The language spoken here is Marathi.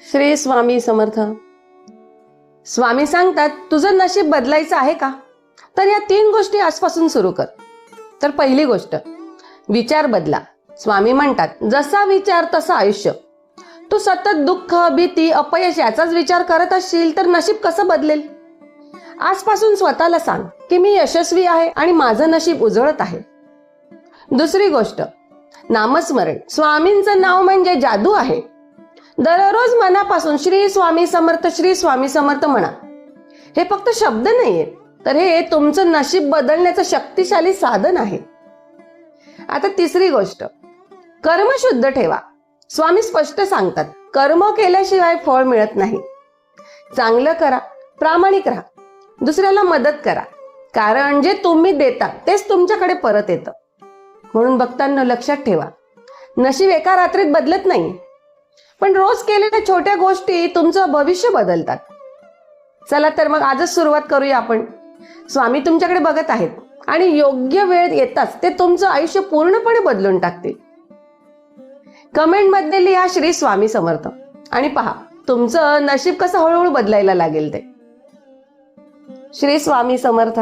श्री स्वामी समर्थ. स्वामी सांगतात, तुझं नशीब बदलायचं आहे का? तर या 3 गोष्टी आजपासून सुरू कर. तर पहिली गोष्ट, विचार बदला. स्वामी म्हणतात, जसा विचार तसं आयुष्य. तू सतत दुःख, भीती, अपयश याचाच विचार करत असशील तर नशीब कसं बदलेल? आजपासून स्वतःला सांग की मी यशस्वी आहे आणि माझं नशीब उजळत आहे. दुसरी गोष्ट, नामस्मरण. स्वामींचं नाव म्हणजे जादू आहे. दररोज मनापासून श्री स्वामी समर्थ, श्री स्वामी समर्थ म्हणा. हे फक्त शब्द नाहीये, तर हे तुमचं नशीब बदलण्याचं शक्तिशाली साधन आहे. आता तिसरी गोष्ट, कर्म शुद्ध ठेवा. स्वामी स्पष्ट सांगतात, कर्म केल्याशिवाय फळ मिळत नाही. चांगलं करा, प्रामाणिक राहा, दुसऱ्याला मदत करा. कारण जे तुम्ही देता तेच तुमच्याकडे परत येतं. म्हणून भक्तांनो, लक्षात ठेवा, नशीब एका रात्रीत बदलत नाही, पण रोज केलेल्या छोट्या गोष्टी तुमचं भविष्य बदलतात. चला तर मग आजच सुरुवात करूया आपण. स्वामी तुमच्याकडे बघत आहेत आणि योग्य वेळ येताच ते तुमचं आयुष्य पूर्णपणे बदलून टाकतील. कमेंट मध्ये लिहा श्री स्वामी समर्थ आणि पहा तुमचं नशीब कसं हळूहळू बदलायला लागेल ते. श्री स्वामी समर्थ.